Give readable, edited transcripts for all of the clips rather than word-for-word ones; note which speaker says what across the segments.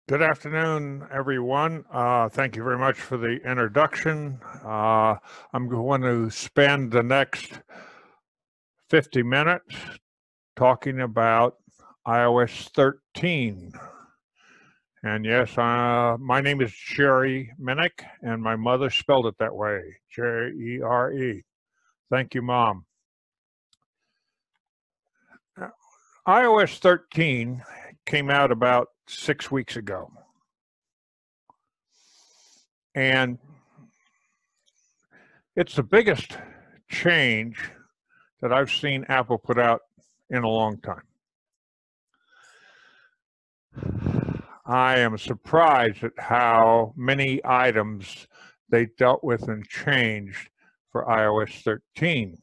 Speaker 1: Good afternoon, everyone. Thank you very much for the introduction. I'm going to spend the next 50 minutes talking about iOS 13. And yes, my name is Jere Minich, and my mother spelled it that way, Jere. Thank you, Mom. iOS 13 came out about 6 weeks ago. And it's the biggest change that I've seen Apple put out in a long time. I am surprised at how many items they dealt with and changed for iOS 13.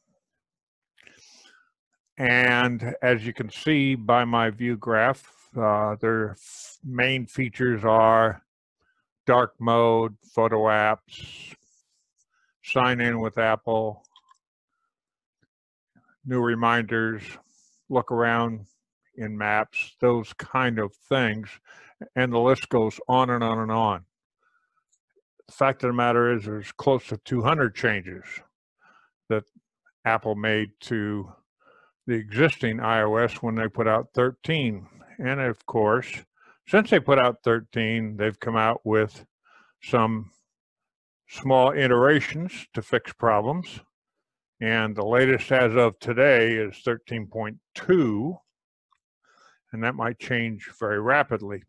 Speaker 1: And as you can see by my view graph, their main features are dark mode, photo apps, sign in with Apple, new reminders, look around in maps, those kind of things. And the list goes on and on and on. The fact of the matter is there's close to 200 changes that Apple made to the existing iOS when they put out 13. And of course, since they put out 13, they've come out with some small iterations to fix problems. And the latest as of today is 13.2, and that might change very rapidly.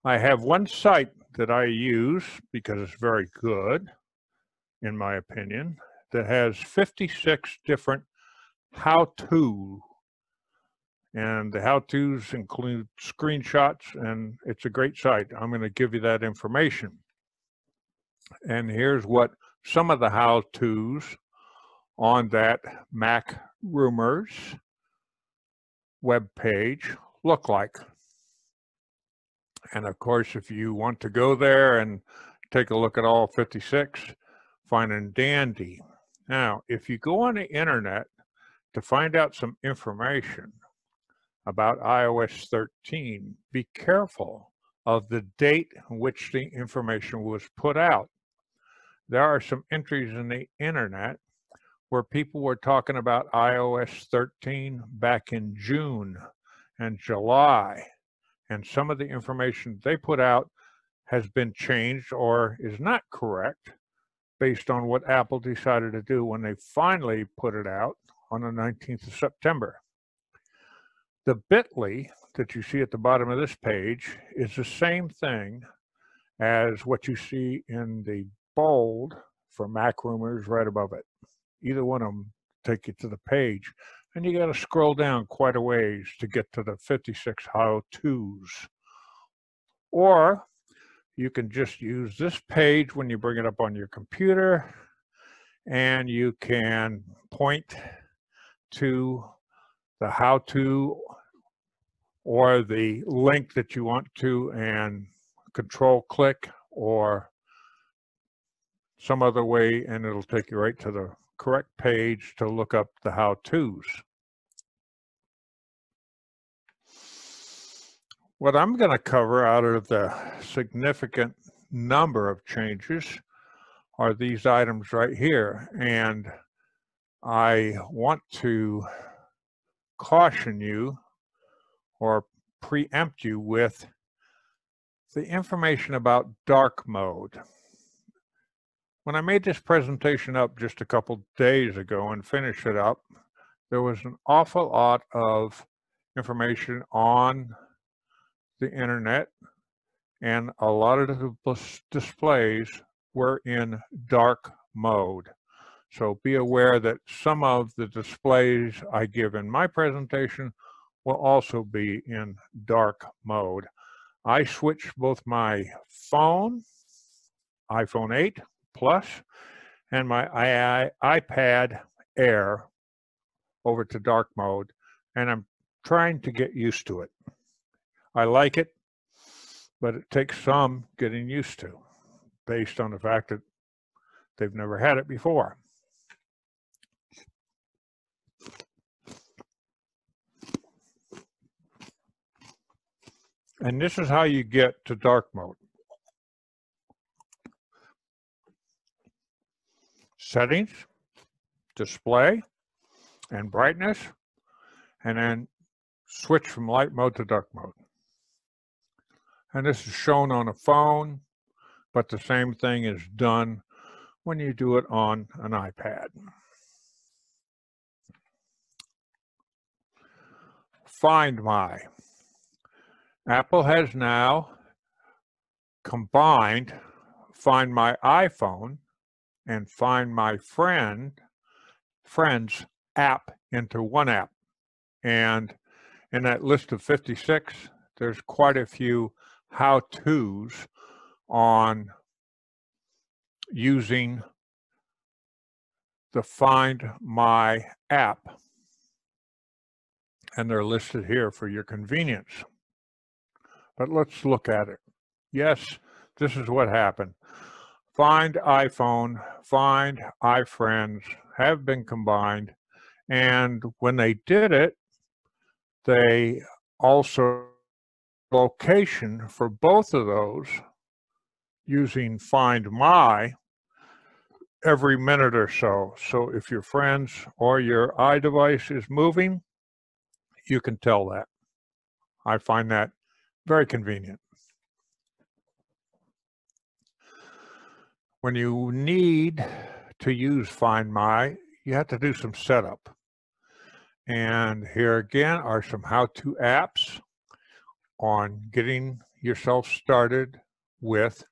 Speaker 1: I have one site that I use because it's very good, in my opinion, that has 56 different how-to, and the how-tos include screenshots, and it's a great site. I'm going to give you that information. And here's what some of the how-tos on that Mac Rumors web page look like. And of course, if you want to go there and take a look at all 56, fine and dandy. Now, if you go on the internet to find out some information about iOS 13, be careful of the date in which the information was put out. There are some entries in the internet where people were talking about iOS 13 back in June and July, and some of the information they put out has been changed or is not correct based on what Apple decided to do when they finally put it out on the 19th of September. The bit.ly that you see at the bottom of this page is the same thing as what you see in the bold for Mac Rumors right above it. Either one of them take you to the page, and you got to scroll down quite a ways to get to the 56 how-tos. Or you can just use this page when you bring it up on your computer, and you can point to the how-to or the link that you want to and control click or some other way, and it'll take you right to the correct page to look up the how-tos. What I'm going to cover out of the significant number of changes are these items right here, and I want to caution you or preempt you with the information about dark mode. When I made this presentation up just a couple days ago and finished it up, there was an awful lot of information on the internet, and a lot of the displays were in dark mode. So be aware that some of the displays I give in my presentation will also be in dark mode. I switched both my phone, iPhone 8 Plus, and my iPad Air over to dark mode, and I'm trying to get used to it. I like it, but it takes some getting used to based on the fact that they've never had it before. And this is how you get to dark mode. Settings, display, and brightness, and then switch from light mode to dark mode. And this is shown on a phone, but the same thing is done when you do it on an iPad. Find My. Apple has now combined Find My iPhone and Find My Friends app into one app. And in that list of 56, there's quite a few how-tos on using the Find My app. And they're listed here for your convenience. But let's look at it. Yes, this is what happened. Find iPhone, Find iFriends have been combined. And when they did it, they also location for both of those using Find My every minute or so. So if your friends or your iDevice is moving, you can tell that. I find that very convenient. When you need to use Find My, you have to do some setup. And here again are some how-to apps on getting yourself started with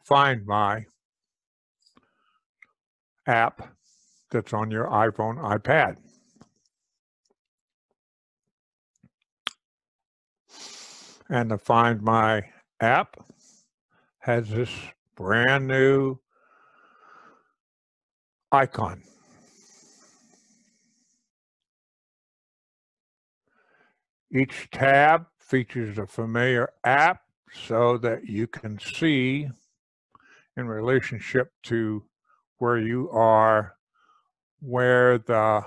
Speaker 1: Find My app that's on your iPhone, iPad. And the Find My app has this brand new icon. Each tab features a familiar app so that you can see in relationship to where you are, where the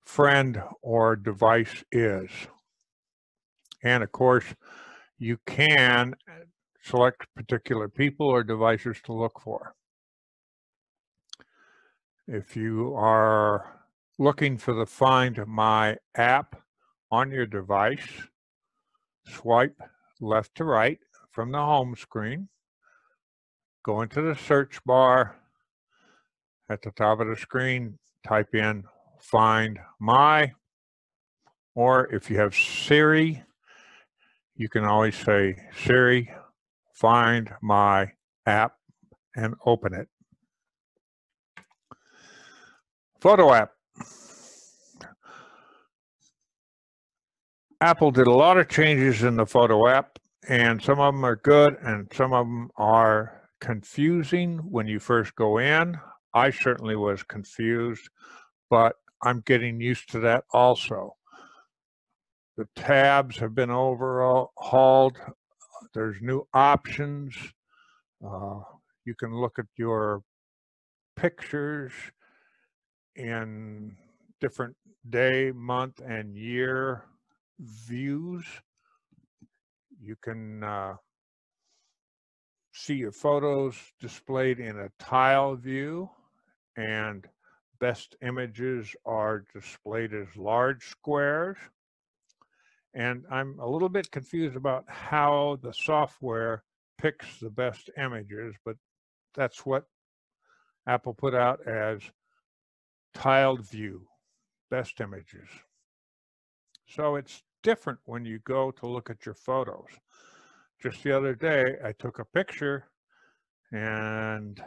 Speaker 1: friend or device is. And of course, you can select particular people or devices to look for. If you are looking for the Find My app on your device, swipe left to right from the home screen, go into the search bar. At the top of the screen, type in Find My, or if you have Siri, you can always say, Siri, Find My app, and open it. Photo app. Apple did a lot of changes in the photo app, and some of them are good and some of them are confusing when you first go in. I certainly was confused, but I'm getting used to that also. The tabs have been overhauled. There's new options. You can look at your pictures in different day, month, and year views. You can see your photos displayed in a tile view, and best images are displayed as large squares. And I'm a little bit confused about how the software picks the best images, but that's what Apple put out as tiled view, best images. So it's different when you go to look at your photos. Just the other day, I took a picture and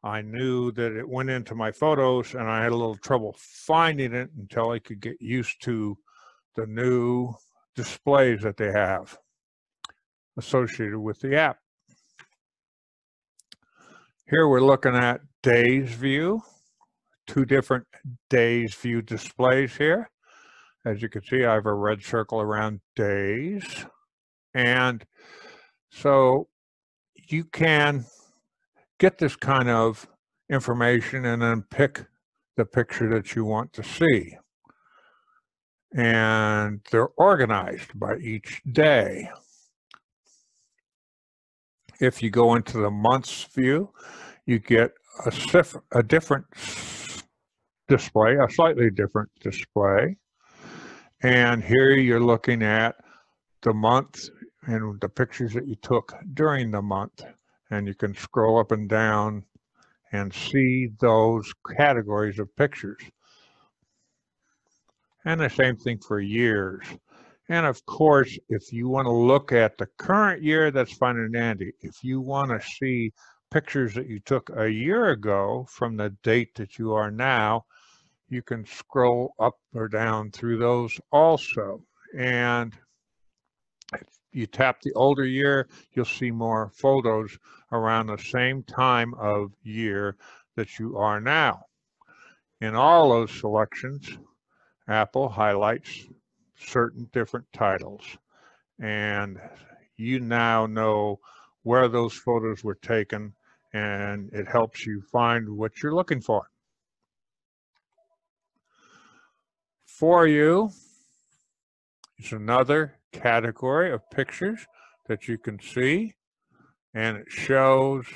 Speaker 1: I knew that it went into my photos, and I had a little trouble finding it until I could get used to the new displays that they have associated with the app. Here we're looking at Days View, two different Days View displays here. As you can see, I have a red circle around days. And so you can get this kind of information and then pick the picture that you want to see. and they're organized by each day. If you go into the months view, you get a different display, a slightly different display. And here you're looking at the month and the pictures that you took during the month. And you can scroll up and down and see those categories of pictures. And the same thing for years. And of course, if you want to look at the current year, that's fine and dandy. If you want to see pictures that you took a year ago from the date that you are now, you can scroll up or down through those also. And if you tap the older year, you'll see more photos around the same time of year that you are now. In all those selections, Apple highlights certain different titles, and you now know where those photos were taken, and it helps you find what you're looking for. For You is another category of pictures that you can see, and it shows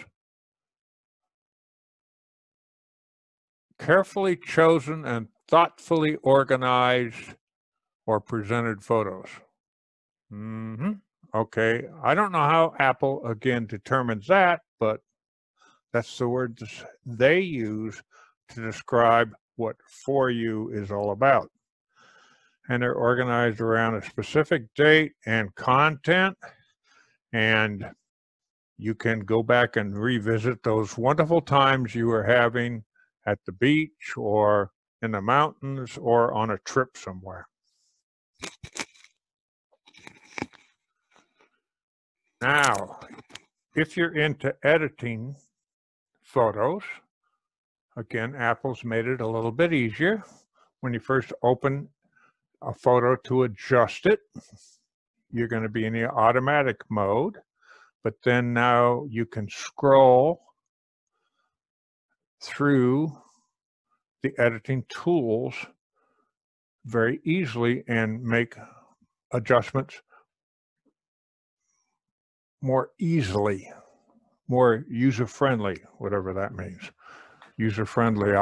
Speaker 1: carefully chosen and thoughtfully organized or presented photos. Okay, I don't know how Apple, again, determines that, but that's the word they use to describe what For You is all about. And they're organized around a specific date and content, and you can go back and revisit those wonderful times you were having at the beach or in the mountains or on a trip somewhere. Now, if you're into editing photos, again, Apple's made it a little bit easier. When you first open a photo to adjust it, you're going to be in the automatic mode, but then now you can scroll through the editing tools very easily and make adjustments more easily, more user-friendly, whatever that means. User-friendly,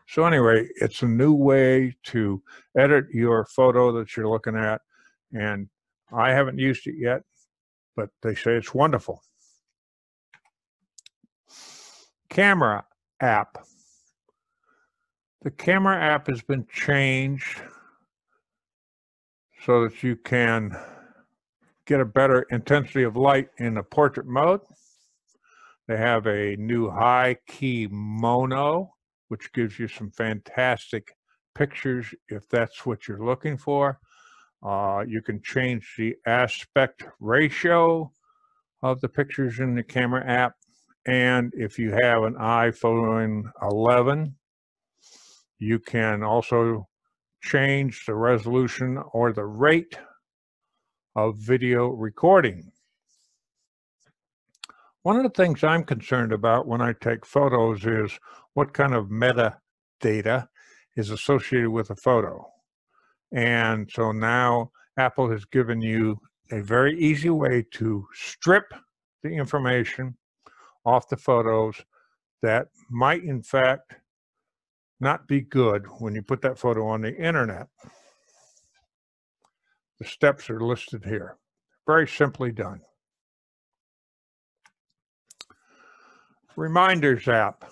Speaker 1: So anyway, it's a new way to edit your photo that you're looking at, and I haven't used it yet, but they say it's wonderful. Camera app. The camera app has been changed so that you can get a better intensity of light in the portrait mode. They have a new high key mono, which gives you some fantastic pictures if that's what you're looking for. You can change the aspect ratio of the pictures in the camera app. And if you have an iPhone 11, you can also change the resolution or the rate of video recording. One of the things I'm concerned about when I take photos is what kind of metadata is associated with a photo. And so now Apple has given you a very easy way to strip the information off the photos that might in fact not be good when you put that photo on the internet. The steps are listed here. Very simply done. Reminders app.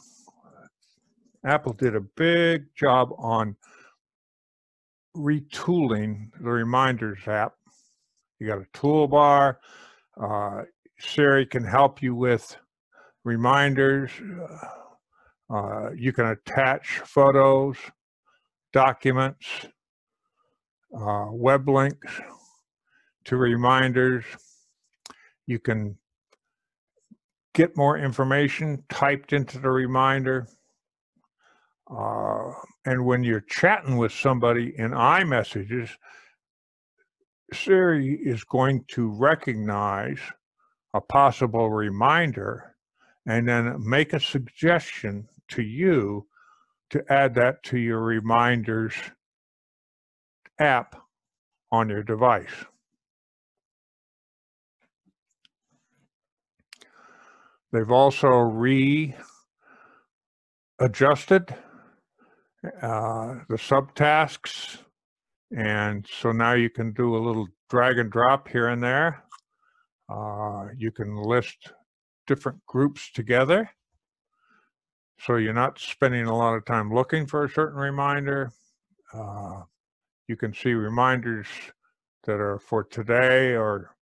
Speaker 1: Apple did a big job on retooling the Reminders app. You got a toolbar. Siri can help you with reminders. You can attach photos, documents, web links to reminders. You can get more information typed into the reminder. And when you're chatting with somebody in iMessages, Siri is going to recognize a possible reminder and then make a suggestion to you to add that to your reminders app on your device. They've also readjusted the subtasks, and so now you can do a little drag and drop here and there. You can list different groups together, so you're not spending a lot of time looking for a certain reminder. You can see reminders that are for today or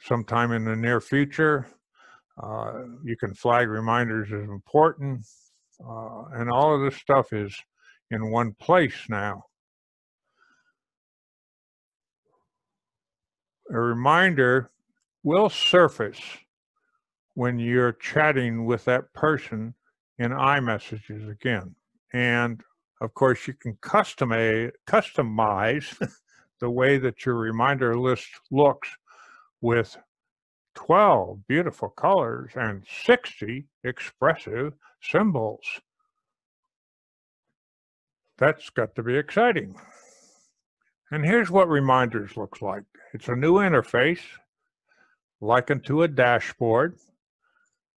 Speaker 1: sometime in the near future. You can flag reminders as important, and all of this stuff is in one place now. A reminder will surface when you're chatting with that person in iMessages again. And of course, you can customize the way that your reminder list looks with 12 beautiful colors and 60 expressive symbols. That's got to be exciting. And here's what reminders looks like. It's a new interface likened to a dashboard.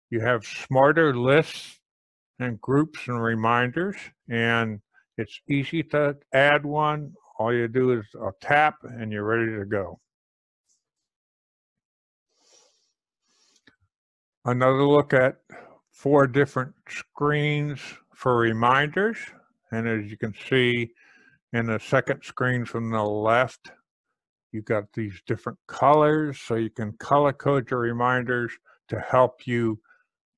Speaker 1: You have smarter lists and groups and reminders, and it's easy to add one. All you do is a tap and you're ready to go. Another look at 4 different screens for reminders. And as you can see in the second screen from the left, you've got these different colors, so you can color code your reminders to help you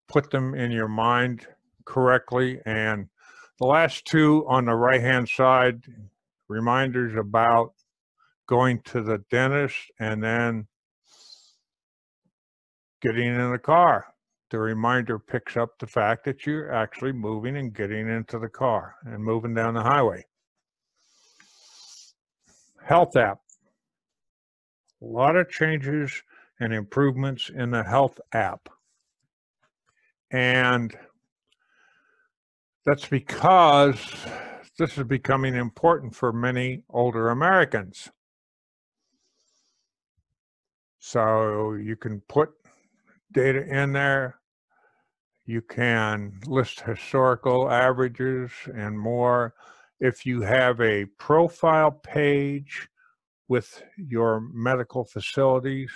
Speaker 1: put them in your mind correctly. And the last 2 on the right-hand side, reminders about going to the dentist and then getting in the car. The reminder picks up the fact that you're actually moving and getting into the car and moving down the highway. Health app. A lot of changes and improvements in the health app. And that's because this is becoming important for many older Americans. So you can put data in there. You can list historical averages and more. If you have a profile page with your medical facilities,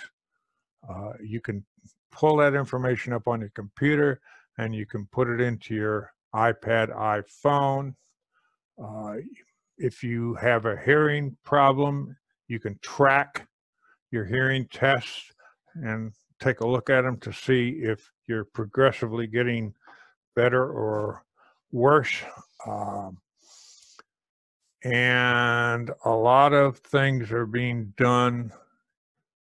Speaker 1: you can pull that information up on your computer and you can put it into your iPad, iPhone. If you have a hearing problem, you can track your hearing tests and take a look at them to see if you're progressively getting better or worse. And a lot of things are being done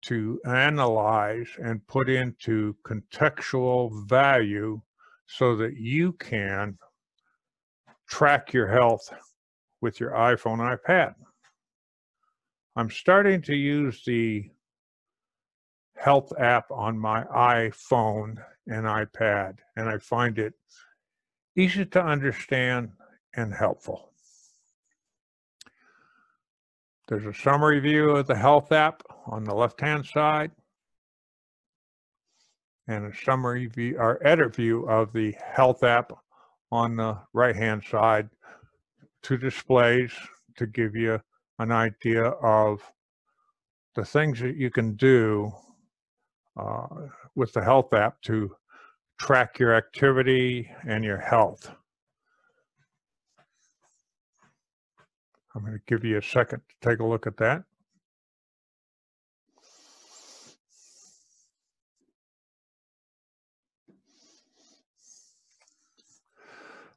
Speaker 1: to analyze and put into contextual value so that you can track your health with your iPhone, iPad. I'm starting to use the health app on my iPhone and iPad, and I find it easy to understand and helpful. There's a summary view of the health app on the left-hand side, and a summary view or edit view of the health app on the right-hand side. 2 displays to give you an idea of the things that you can do with the health app to track your activity and your health. I'm going to give you a second to take a look at that.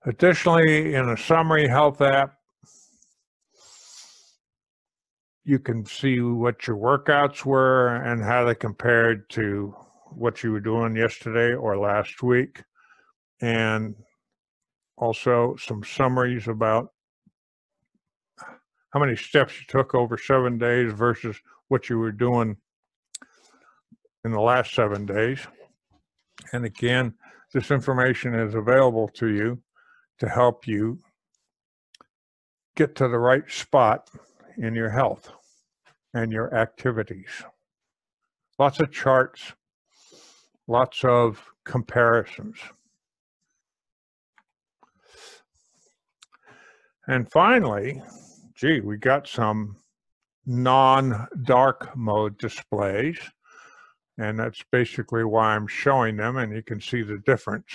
Speaker 1: Additionally, in a summary health app, you can see what your workouts were and how they compared to what you were doing yesterday or last week, and also some summaries about how many steps you took over 7 days versus what you were doing in the last 7 days. And again, this information is available to you to help you get to the right spot in your health and your activities. Lots of charts, lots of comparisons. And finally, gee, we got some non-dark mode displays, and that's basically why I'm showing them, and you can see the difference.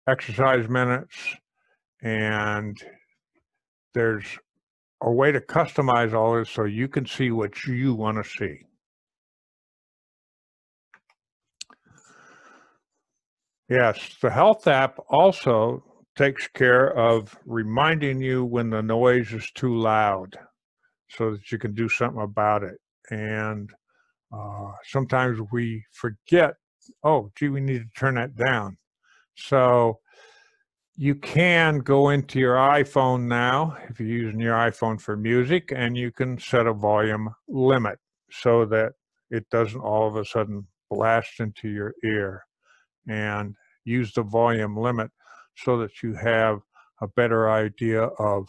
Speaker 1: Exercise minutes, and there's a way to customize all this so you can see what you want to see. Yes, the health app also takes care of reminding you when the noise is too loud so that you can do something about it. And sometimes we forget, oh, gee, we need to turn that down. So you can go into your iPhone now, if you're using your iPhone for music, and you can set a volume limit so that it doesn't all of a sudden blast into your ear, and use the volume limit so that you have a better idea of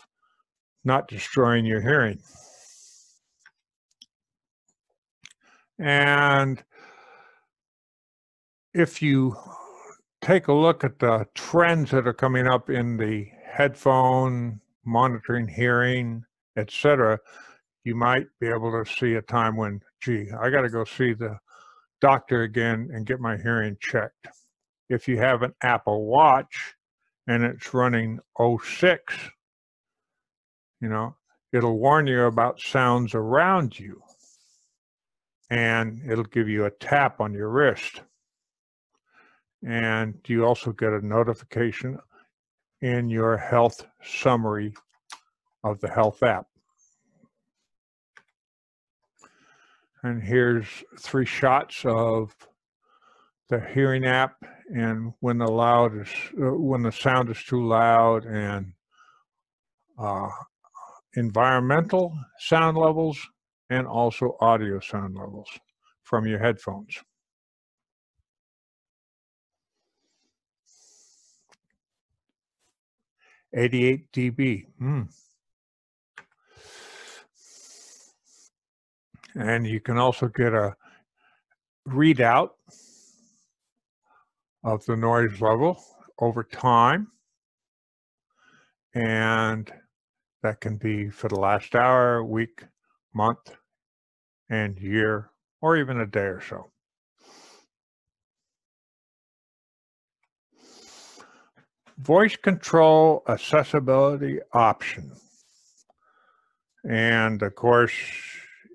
Speaker 1: not destroying your hearing. And if you take a look at the trends that are coming up in the headphone, monitoring hearing, etc., you might be able to see a time when, gee, I got to go see the doctor again and get my hearing checked. If you have an Apple Watch and it's running 06, you know, it'll warn you about sounds around you, and it'll give you a tap on your wrist. And you also get a notification in your health summary of the health app. And here's 3 shots of the hearing app, and when the sound is too loud, and environmental sound levels, and also audio sound levels from your headphones. $88 dB. And you can also get a readout of the noise level over time, and that can be for the last hour, week, month, and year, or even a day or so. Voice control accessibility option. And of course,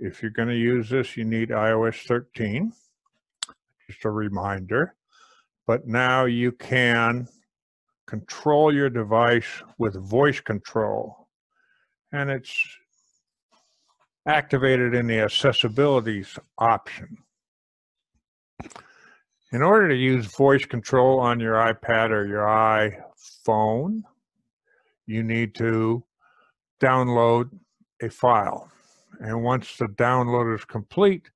Speaker 1: if you're going to use this, you need iOS 13, just a reminder. But now you can control your device with voice control, and it's activated in the accessibilities option. In order to use voice control on your iPad or your iPhone, you need to download a file. And once the download is complete,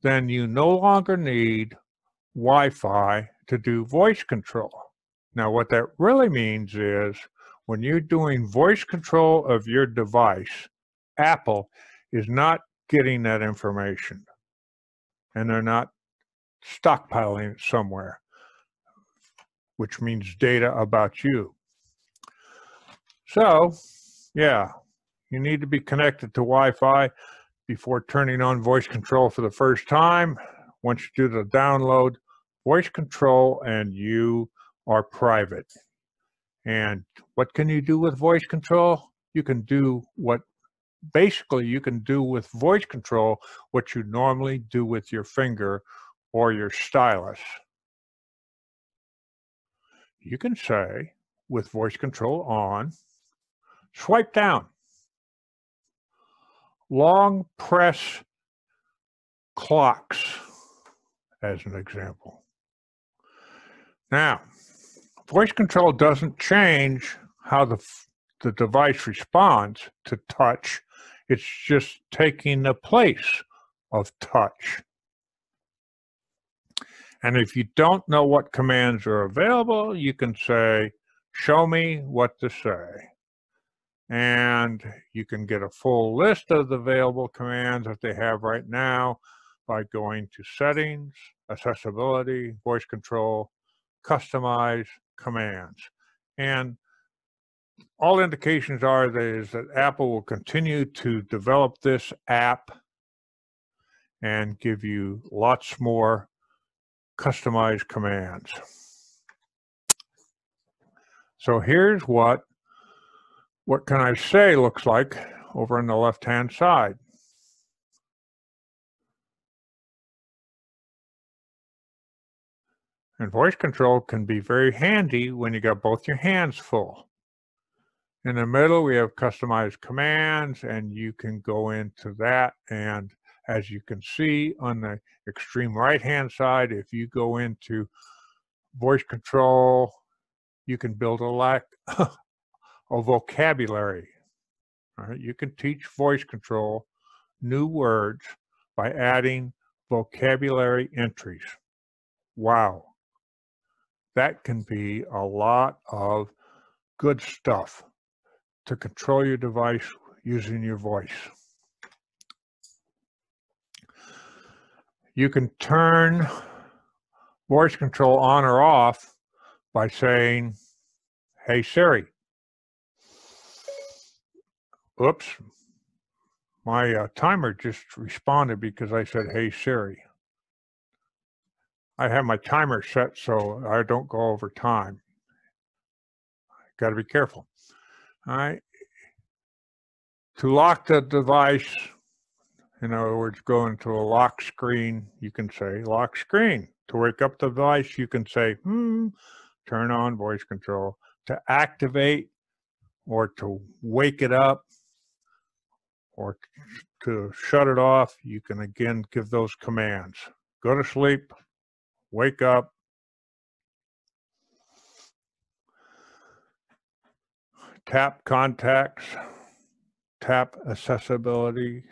Speaker 1: then you no longer need Wi-Fi to do voice control. Now, what that really means is when you're doing voice control of your device, Apple is not getting that information, and they're not stockpiling it somewhere, which means data about you. So, yeah, you need to be connected to Wi-Fi before turning on voice control for the first time. Once you do the download, voice control, and you are private. And what can you do with voice control? You can do basically you can do with voice control what you normally do with your finger or your stylus. You can say, with voice control on, swipe down, long press clocks, as an example. Now, voice control doesn't change how the device responds to touch. It's just taking the place of touch. And if you don't know what commands are available, you can say, show me what to say. And you can get a full list of the available commands that they have right now by going to Settings, Accessibility, Voice Control, Customize Commands. And all indications are that Apple will continue to develop this app and give you lots more customized commands. So here's what can I say looks like over on the left-hand side. And voice control can be very handy when you got both your hands full. In the middle, we have customized commands, and you can go into that. And as you can see on the extreme right-hand side, if you go into voice control, you can build a vocabulary. All right? You can teach voice control new words by adding vocabulary entries. Wow. That can be a lot of good stuff to control your device using your voice. You can turn voice control on or off by saying, "Hey Siri." Oops, my timer just responded because I said, "Hey Siri." I have my timer set so I don't go over time. Got to be careful. All right. To lock the device, in other words, go into a lock screen, you can say lock screen. To wake up the device, you can say, turn on voice control. To activate or to wake it up or to shut it off, you can again give those commands. Go to sleep, wake up, tap contacts, tap accessibilities.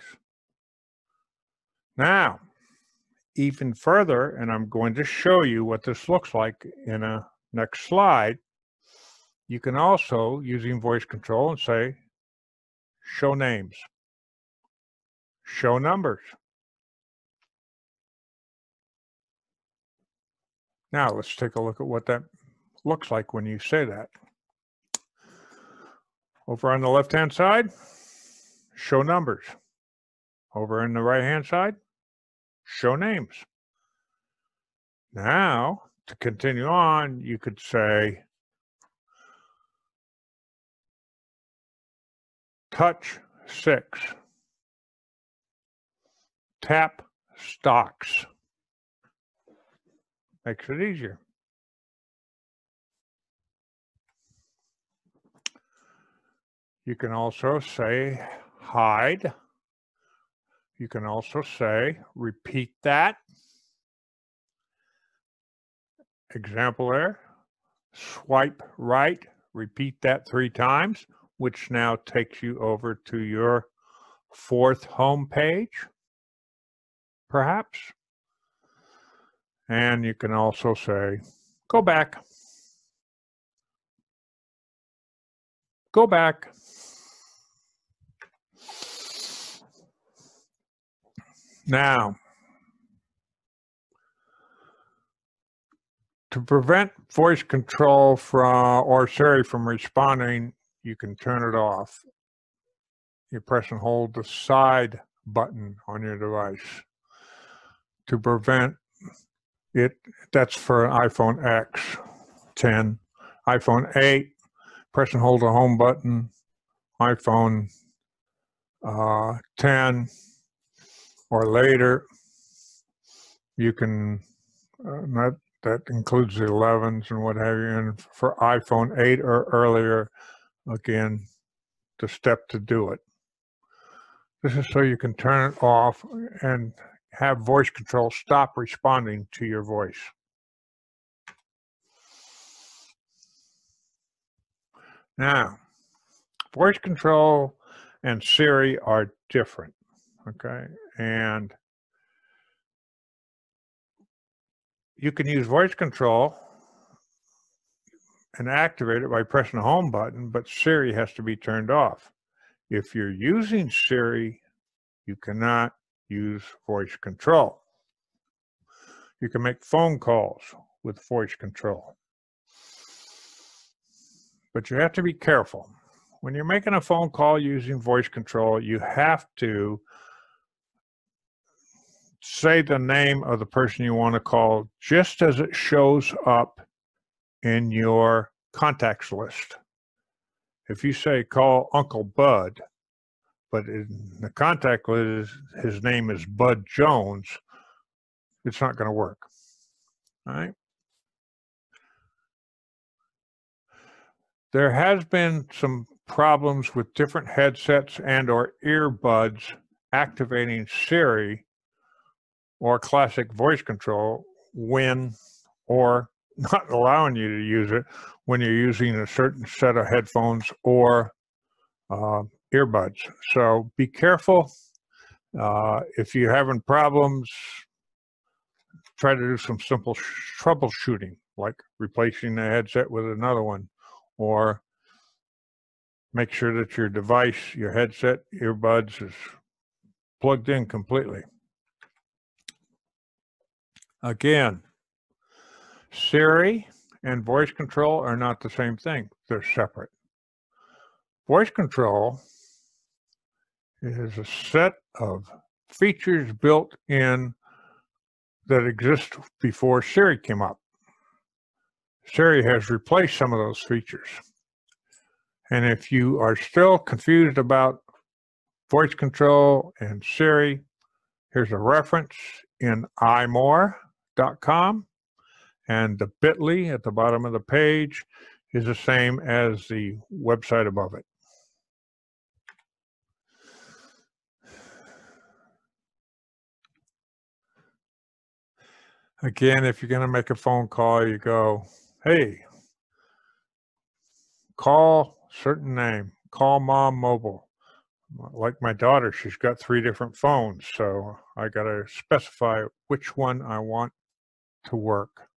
Speaker 1: Now, even further, and I'm going to show you what this looks like in a next slide, you can also, using voice control, and say, show names, show numbers. Now, let's take a look at what that looks like when you say that. Over on the left-hand side, show numbers. Over on the right-hand side, show names. Now, to continue on, you could say, touch 6, tap stocks. Makes it easier. You can also say hide. You can also say repeat that. Example there, swipe right, repeat that 3 times, which now takes you over to your 4th home page, perhaps. And you can also say, go back. Go back. Now, to prevent voice control or Siri from responding, you can turn it off. You press and hold the side button on your device. To prevent it, that's for an iPhone X, 10. iPhone 8, press and hold the home button. iPhone 10 or later, you can, that includes the 11s and what have you. And for iPhone 8 or earlier, again, the step to do it. This is so you can turn it off and have voice control stop responding to your voice. Now, voice control and Siri are different, okay? And you can use voice control and activate it by pressing the home button, but Siri has to be turned off. If you're using Siri, you cannot use voice control. You can make phone calls with voice control, but you have to be careful. When you're making a phone call using voice control, you have to say the name of the person you want to call just as it shows up in your contacts list. If you say call Uncle Bud, but in the contact list his name is Bud Jones, it's not going to work. All right. There has been some problems with different headsets and or earbuds activating Siri or classic voice control when, or not allowing you to use it when you're using a certain set of headphones or earbuds. So be careful. If you're having problems, try to do some simple troubleshooting, like replacing the headset with another one, or make sure that your device, your headset, earbuds is plugged in completely. Again, Siri and voice control are not the same thing. They're separate. Voice control is a set of features built in that exist before Siri came up. Siri has replaced some of those features. And if you are still confused about voice control and Siri, here's a reference in imore.com, and the bit.ly at the bottom of the page is the same as the website above it. Again, if you're going to make a phone call, you go, hey, call certain name, call Mom Mobile. Like my daughter, she's got 3 different phones, so I got to specify which one I want to work.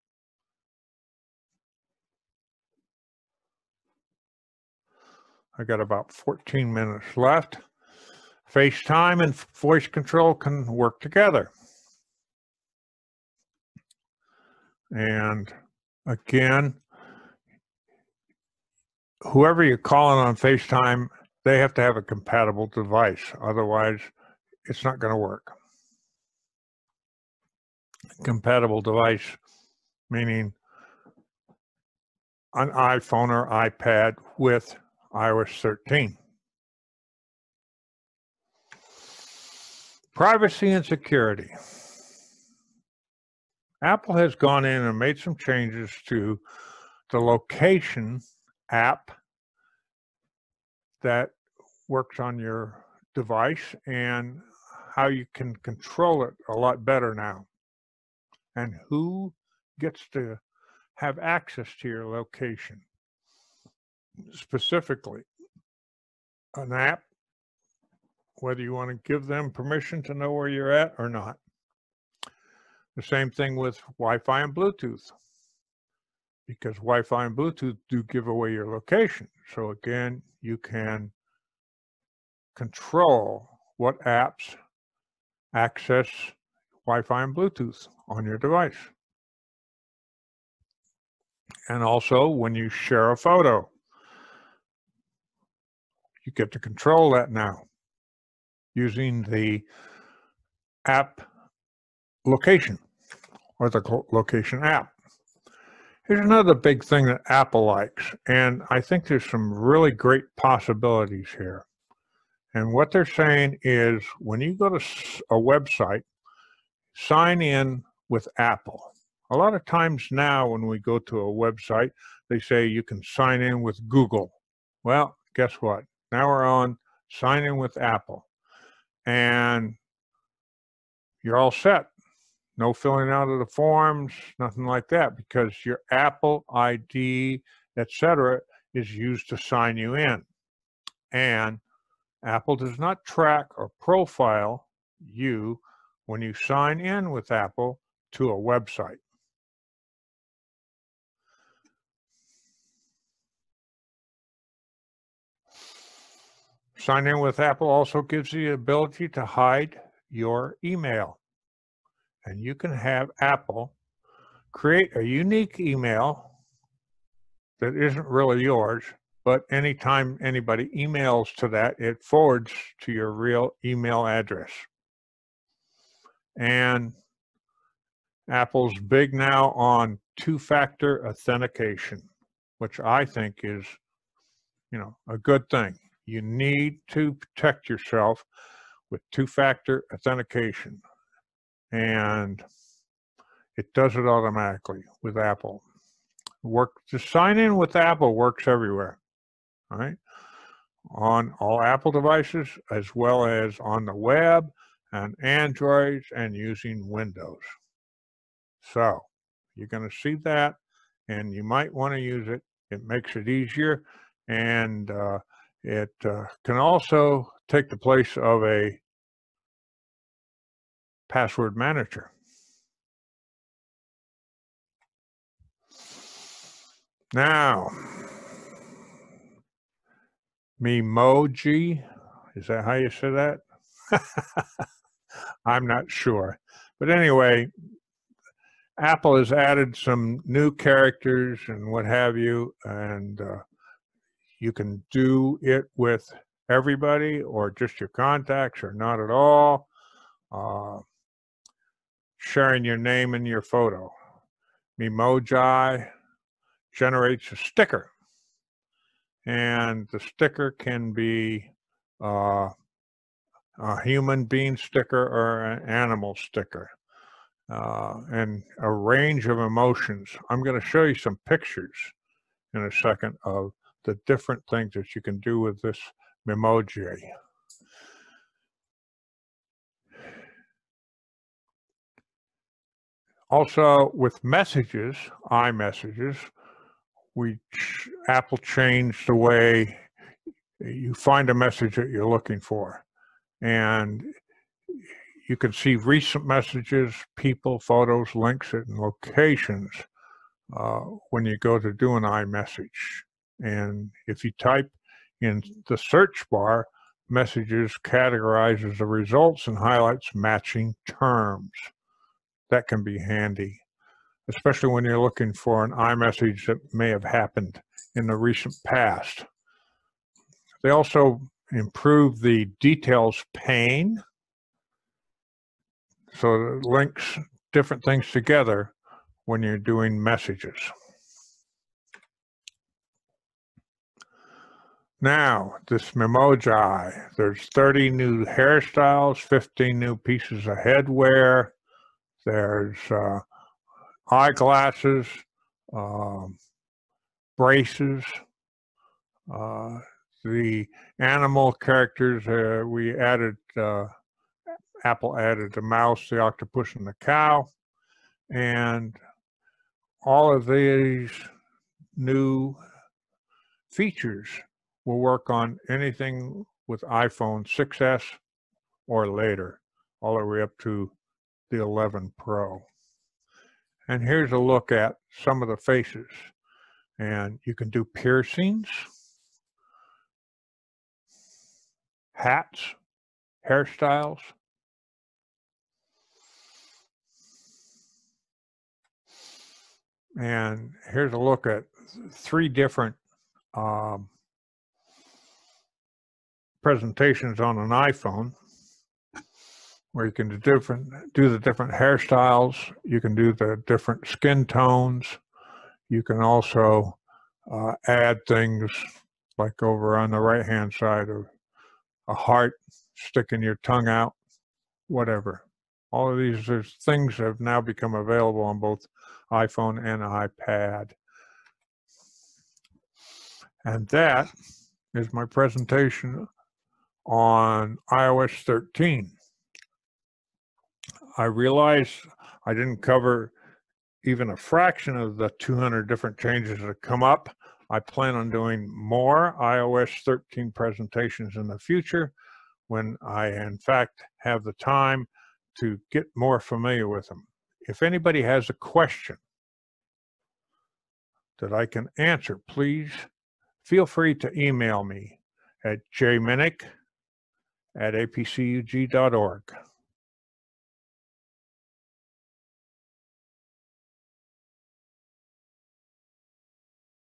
Speaker 1: I got about 14 minutes left. FaceTime and voice control can work together. And again, whoever you're calling on FaceTime, they have to have a compatible device. Otherwise, it's not going to work. Compatible device meaning an iPhone or iPad with iOS 13. Privacy and security. Apple has gone in and made some changes to the location app that works on your device and how you can control it a lot better now, and who gets to have access to your location. Specifically, an app, whether you want to give them permission to know where you're at or not. The same thing with Wi-Fi and Bluetooth, because Wi-Fi and Bluetooth do give away your location. So again, you can control what apps access Wi-Fi and Bluetooth on your device. And also, when you share a photo, you get to control that now using the app location or the location app. Here's another big thing that Apple likes, and I think there's some really great possibilities here. And what they're saying is when you go to a website, sign in with Apple. A lot of times now when we go to a website, they say you can sign in with Google. Well, guess what? Now we're on sign in with Apple. And you're all set. No filling out of the forms, nothing like that, because your Apple ID, etc., is used to sign you in. And Apple does not track or profile you when you sign in with Apple to a website. Sign in with Apple also gives you the ability to hide your email. And you can have Apple create a unique email that isn't really yours, but anytime anybody emails to that, it forwards to your real email address. And Apple's big now on two-factor authentication, which I think is, a good thing. You need to protect yourself with two-factor authentication, and it does it automatically with Apple. To sign in with Apple works everywhere, all right? On all Apple devices, as well as on the web, and Androids, and using Windows. So you're going to see that, and you might want to use it. It makes it easier, and it can also take the place of a password manager. Now, Memoji, is that how you say that? I'm not sure. But anyway, Apple has added some new characters and what have you, and you can do it with everybody or just your contacts or not at all. Sharing your name and your photo. Memoji generates a sticker, and the sticker can be a human being sticker or an animal sticker, and a range of emotions. I'm going to show you some pictures in a second of the different things that you can do with this Memoji. Also, with messages, iMessages, Apple changed the way you find a message that you're looking for. And you can see recent messages, people, photos, links, and locations when you go to do an iMessage. And if you type in the search bar, messages categorizes the results and highlights matching terms. That can be handy, especially when you're looking for an iMessage that may have happened in the recent past. They also improved the details pane, so it links different things together when you're doing messages. Now, this Memoji, there's 30 new hairstyles, 15 new pieces of headwear. There's eyeglasses, braces, the animal characters. Apple added the mouse, the octopus, and the cow. And all of these new features will work on anything with iPhone 6S or later, all the way up to the 11 Pro. And here's a look at some of the faces. And you can do piercings, hats, hairstyles. And here's a look at 3 different presentations on an iPhone, where you can do the different hairstyles. You can do the different skin tones. You can also add things like over on the right-hand side of a heart, sticking your tongue out, whatever. All of these things have now become available on both iPhone and iPad. And that is my presentation on iOS 13. I realize I didn't cover even a fraction of the 200 different changes that come up. I plan on doing more iOS 13 presentations in the future when I, in fact, have the time to get more familiar with them. If anybody has a question that I can answer, please feel free to email me at Jere Minich at apcug.org.